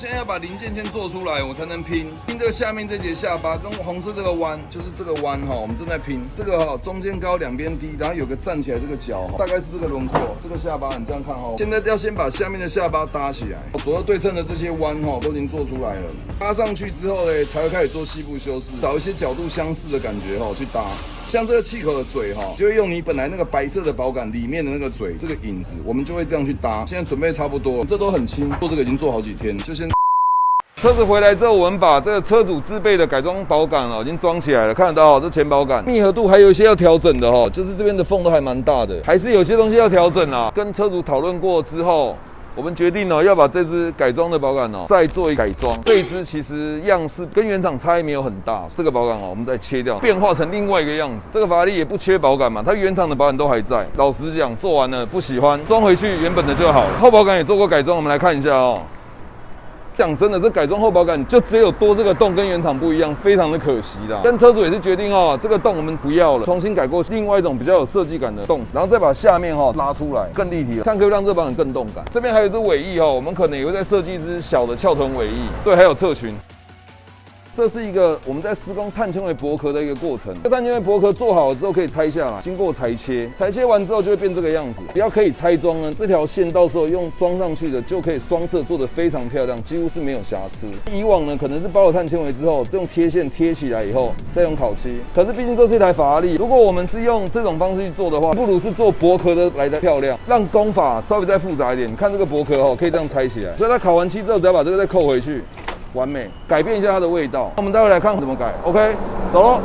现在要把零件先做出来，我才能拼这个下面这节下巴跟红色这个弯，就是这个弯哈，我们正在拼这个哈，中间高两边低，然后有个站起来这个角，大概是这个轮廓，这个下巴你这样看哈。现在要先把下面的下巴搭起来，左右对称的这些弯哈都已经做出来了，搭上去之后呢，才会开始做细部修饰，找一些角度相似的感觉哈去搭。像这个气口的嘴哈，就会用你本来那个白色的保杆里面的那个嘴这个影子，我们就会这样去搭。现在准备差不多，这都很轻，做这个已经做好几天，就先。车子回来之后，我们把这个车主自备的改装保杆已经装起来了，看得到这前保杆密合度还有一些要调整的就是这边的缝都还蛮大的，还是有些东西要调整啦。跟车主讨论过之后，我们决定要把这支改装的保杆再做一改装。这一支其实样式跟原厂差异没有很大，这个保杆我们再切掉，变化成另外一个样子。这个法拉利也不缺保杆嘛，它原厂的保杆都还在。老实讲，做完了不喜欢，装回去原本的就好了。后保杆也做过改装，我们来看一下讲真的，这改装后保杆就只有多这个洞跟原厂不一样，非常的可惜啦。但车主也是决定这个洞我们不要了，重新改过另外一种比较有设计感的洞，然后再把下面拉出来，更立体了，看可以让这保杆更动感。这边还有一只尾翼我们可能也会再设计一只小的翘臀尾翼，对，还有侧裙。这是一个我们在施工碳纤维薄壳的一个过程。这碳纤维薄壳做好了之后可以拆下来，经过裁切，裁切完之后就会变这个样子。只要可以拆装呢，这条线到时候用装上去的就可以双色做得非常漂亮，几乎是没有瑕疵。以往呢可能是包了碳纤维之后，这种贴线贴起来以后再用烤漆。可是毕竟这是一台法拉利，如果我们是用这种方式去做的话，不如是做薄壳的来的漂亮，让工法稍微再复杂一点。你看这个薄壳可以这样拆起来，所以它烤完漆之后，只要把这个再扣回去。完美，改变一下它的味道。我们待会来看怎么改。OK， 走咯。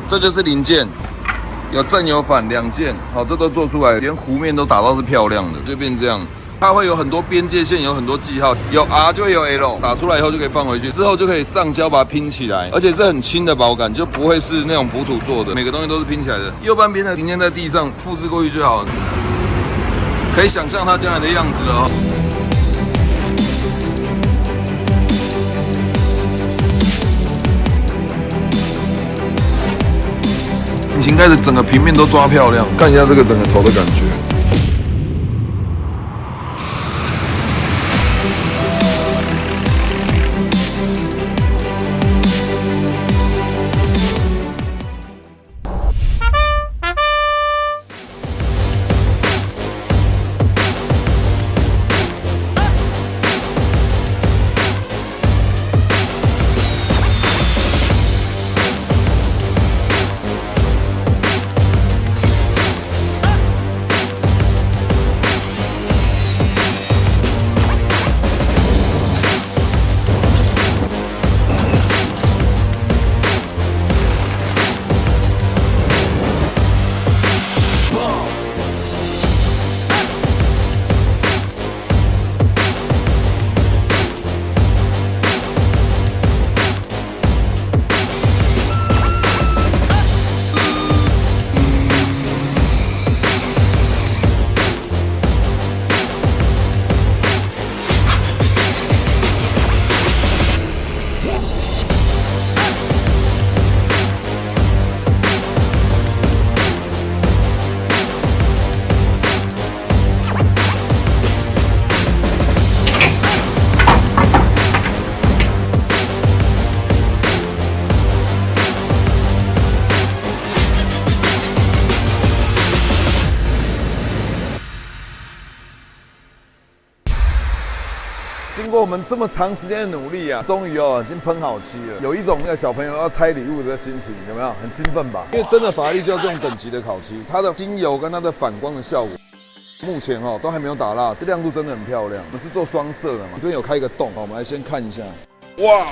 这就是零件，有正有反两件，好，这都做出来，连弧面都打到是漂亮的，就变这样。它会有很多边界线，有很多记号，有 R 就会有 L， 打出来以后就可以放回去，之后就可以上胶把它拼起来，而且是很轻的保杆，就不会是那种补土做的，每个东西都是拼起来的。右半边的零件在地上复制过去就好了，可以想象它将来的样子了引擎盖的整个平面都抓漂亮，看一下这个整个头的感觉。经过我们这么长时间的努力啊，终于已经喷好漆了，有一种那个小朋友要拆礼物的心情，有没有？很兴奋吧？因为真的法拉利就要这种等级的烤漆，它的精油跟它的反光的效果。目前都还没有打蜡，这亮度真的很漂亮。我们是做双色的嘛，这边有开一个洞，我们来先看一下。哇，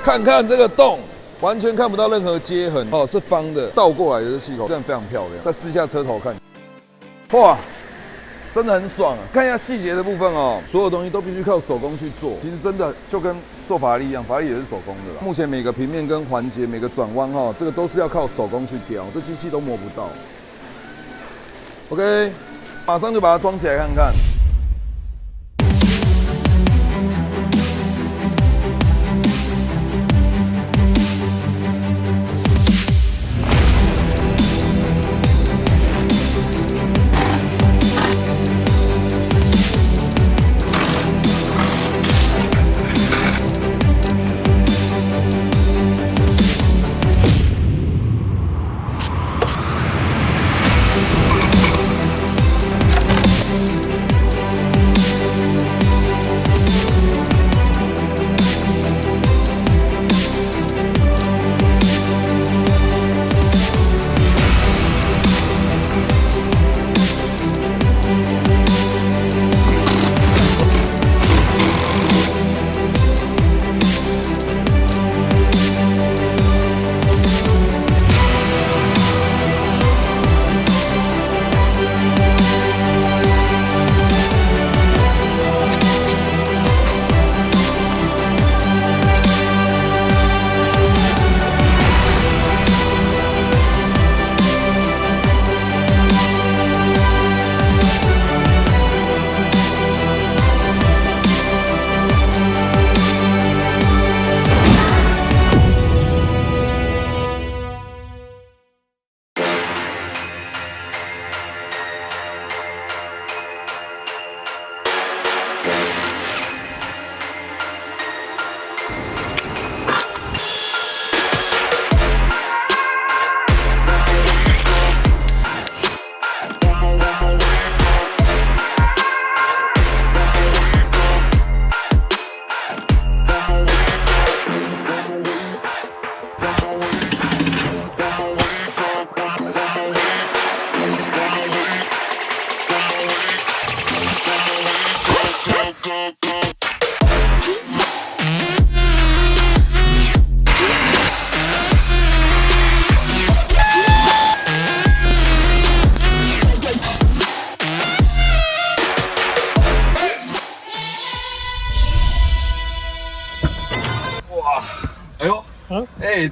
看看这个洞，完全看不到任何接痕是方的，倒过来的气口，真的非常漂亮。再试一下车头看，哇，真的很爽啊！看一下细节的部分所有东西都必须靠手工去做。其实真的就跟做法拉利一样，法拉利也是手工的啦。目前每个平面跟环节、每个转弯这个都是要靠手工去雕，这机器都摸不到。OK， 马上就把它装起来看看。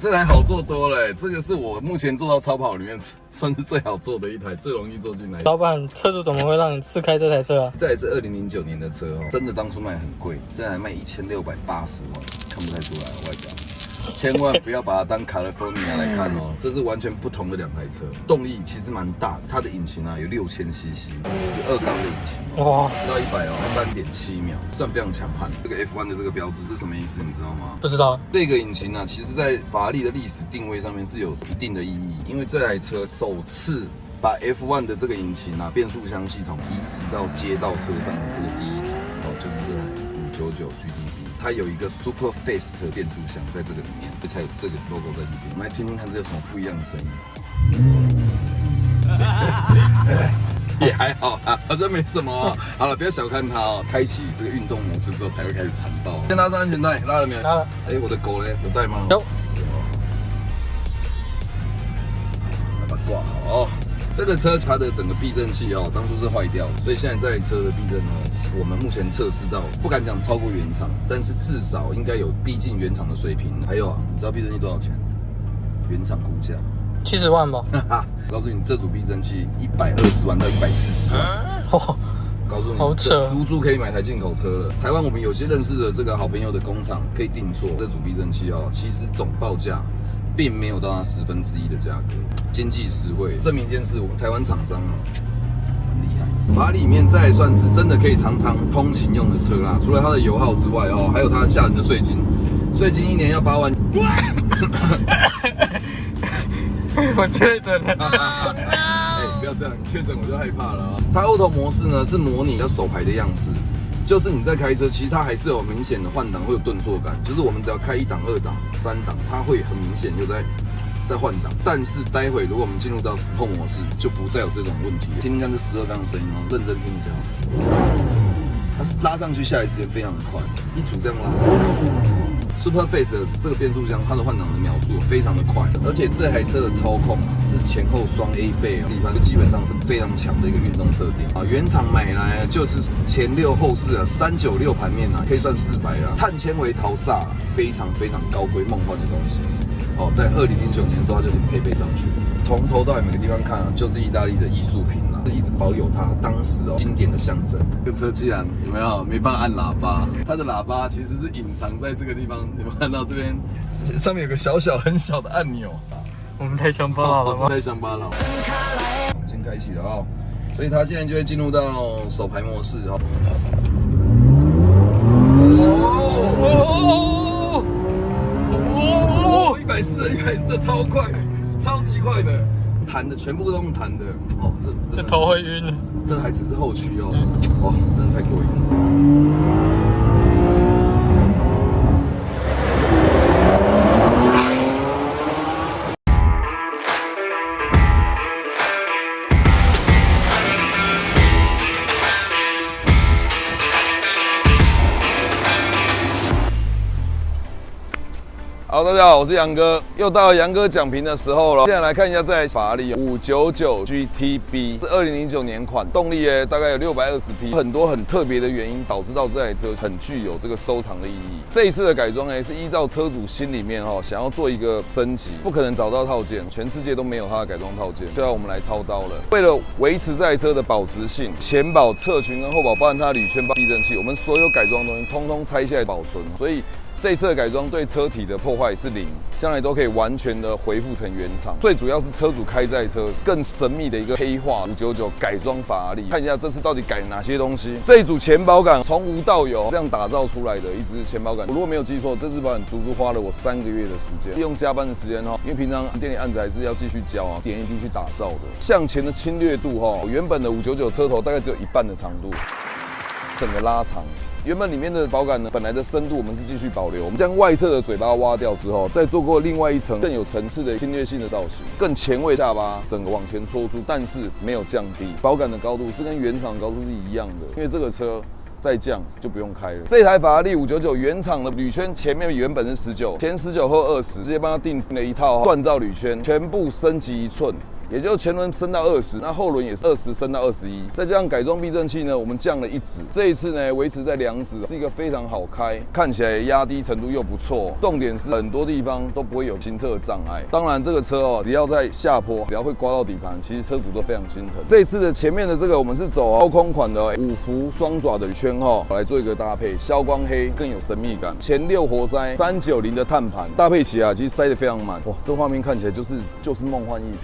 这台好做多了，这个是我目前做到超跑里面算是最好做的一台，最容易做进来。老板，车主怎么会让你试开这台车啊？这也是2009年的车真的当初卖很贵，这台卖1680万，看不太出来外表。千万不要把它当 California 来看这是完全不同的两台车。动力其实蛮大的，它的引擎有6000cc，12缸的引擎，哇，到1003.7秒，算非常强悍。这个 F1 的这个标志是什么意思？你知道吗？不知道。这个引擎其实在法拉利的历史定位上面是有一定的意义，因为这台车首次把 F1 的这个引擎变速箱系统移植到街道车上的这个第一台就是这台599 GTB。它有一个 Super Fast 变速箱在这个里面，所以才有这个 logo 在这边。我们来听听看这有什么不一样的声音。也还好啦，好像没什么好了，不要小看它开启这个运动模式之后才会开始缠爆。先拉上安全带，拉了没有？拉了。我的狗嘞，有带吗？有。来把它挂好这个车它的整个避震器当初是坏掉的，所以现在这台车的避震我们目前测试到，不敢讲超过原厂，但是至少应该有逼近原厂的水平。还有你知道避震器多少钱？原厂估价70万吧。告诉你，这组避震器120万到140万。告诉你，好扯，足足可以买台进口车了。台湾我们有些认识的这个好朋友的工厂可以定做这组避震器其实总报价并没有到它1/10的价格，经济实惠。证明一件事，我们台湾厂商很厉害。法拉利里面再算是真的可以常常通勤用的车啦，除了它的油耗之外还有它吓人的税金，税金1年要8万。我确诊了。不要这样，确诊我就害怕了它Auto模式呢是模拟要手排的样式。就是你在开车，其实它还是有明显的换挡会有顿挫感，就是我们只要开1档、2档、3档，它会很明显就在换挡。但是待会如果我们进入到Sport模式，就不再有这种问题了。听听看这12缸的声音哦，认真听一下。它拉上去下来时间非常的快，一组这样拉。Super Face 的这个变速箱，它的换挡的秒数非常的快，而且这台车的操控是前后双 A 倍地方，基本上是非常强的一个运动设定啊。原厂买来就是前6后4啊，396盘面啊，可以算400了。碳纤维陶刹，非常非常高规梦幻的东西。哦，在2009年的时候，它就配备上去，从头到尾每个地方看啊，就是意大利的艺术品啦，一直保有它当时经典的象征。这个车既然有没有没办法按喇叭，它的喇叭其实是隐藏在这个地方，有没有看到这边上面有个很小的按钮？我们太乡巴佬了吗？太乡巴佬。我们先开启了哦，所以它现在就会进入到手排模式哦。140的超快，超级快的，弹的全部都用弹的哦，这头会晕了。这还只是后驱哦，哇，真的太过瘾了。好，大家好，我是杨哥，又到了杨哥讲评的时候了。现在来看一下这台法拉利599 GTB 是2009年款，动力大概有620匹，很多很特别的原因导致到这台车很具有这个收藏的意义。这一次的改装是依照车主心里面想要做一个升级，不可能找到套件，全世界都没有它的改装套件，就要我们来操刀了。为了维持这台车的保值性，前保、侧裙跟后保，包含它的铝圈避震器，我们所有改装的东西通通拆下来保存，所以这一次的改装对车体的破坏是0，将来都可以完全的恢复成原厂。最主要是车主开这台车更神秘的一个黑化599改装法拉利，看一下这次到底改哪些东西。这一组前保杆从无到有这样打造出来的一支前保杆，我如果没有记错，这支保杆足足花了我3个月的时间，利用加班的时间因为平常店里案子还是要继续交点一滴去打造的。向前的侵略度原本的599车头大概只有1半的长度，整个拉长。原本里面的保杆呢，本来的深度我们是继续保留，我们将外侧的嘴巴挖掉之后，再做过另外一层更有层次的侵略性的造型，更前卫下巴整个往前戳出，但是没有降低，保杆的高度是跟原厂高度是一样的，因为这个车再降就不用开了。这台法拉利599原厂的铝圈前面原本是19，前19后20，直接帮它定了一套锻造铝圈，全部升级1寸。也就是前轮升到20，那后轮也是20升到21，再加上改装避震器呢，我们降了1指，这一次呢维持在2指，是一个非常好开，看起来压低程度又不错。重点是很多地方都不会有行车的障碍。当然这个车只要在下坡，只要会刮到底盘，其实车主都非常心疼。这一次的前面的这个我们是走高空款的5幅双爪的圈来做一个搭配，消光黑更有神秘感。前6活塞390的碳盘搭配起来，其实塞得非常满，哇，这画面看起来就是梦幻一品。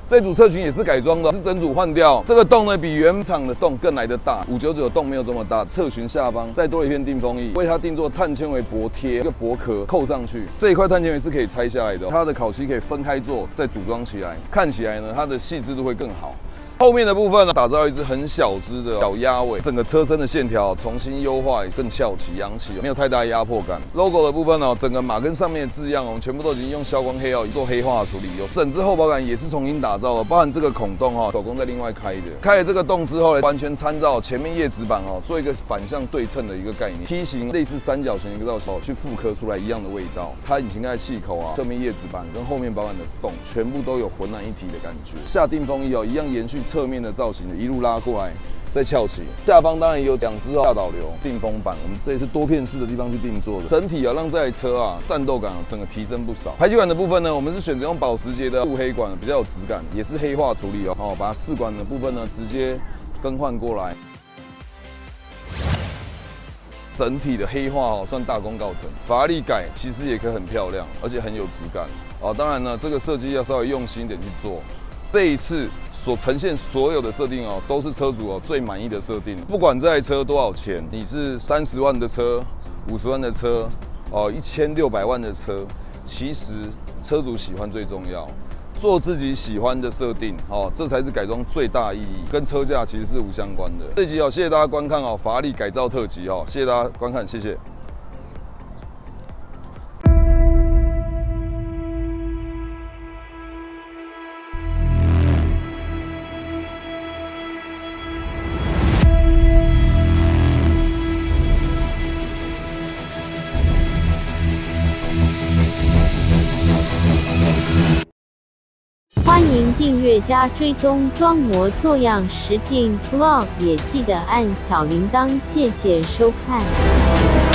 这组侧裙也是改装的，是整组换掉。这个洞呢，比原厂的洞更来得大。599洞没有这么大，侧裙下方再多一片定风翼，为它定做碳纤维薄贴，一个薄壳扣上去。这一块碳纤维是可以拆下来的，它的烤漆可以分开做，再组装起来，看起来呢，它的细致度会更好。后面的部分呢，打造一只很小只的小鸭尾，整个车身的线条重新优化，更翘起、扬起，没有太大压迫感。logo 的部分呢，整个马跟上面的字样，我们全部都已经用消光黑做黑化处理，有整只后保杆也是重新打造的，包含这个孔洞手工在另外开的。开了这个洞之后呢，完全参照前面叶子板做一个反向对称的一个概念，梯形类似三角形一个造型去复刻出来一样的味道。它引擎盖气口侧面叶子板跟后面保杆的洞，全部都有浑然一体的感觉。下定风翼一样延续侧面的造型，一路拉过来，再翘起。下方当然也有2只下导流定风板，我们这也是多片式的地方去定做的。整体让这台车战斗感整个提升不少。排气管的部分呢，我们是选择用保时捷的镀黑管，比较有质感，也是黑化处理把4管的部分呢直接更换过来。整体的黑化算大功告成，法拉利改其实也可以很漂亮，而且很有质感当然呢，这个设计要稍微用心一点去做。这一次所呈现所有的设定都是车主最满意的设定。不管这台车多少钱，你是30万的车、50万的车、1600万的车，其实车主喜欢最重要。做自己喜欢的设定，哦，这才是改装最大意义，跟车价其实是无相关的。这集哦，谢谢大家观看哦，法拉利改造特辑哦，谢谢大家观看，谢谢。欢迎订阅加追踪装模作样实境 Vlog， 也记得按小铃铛，谢谢收看。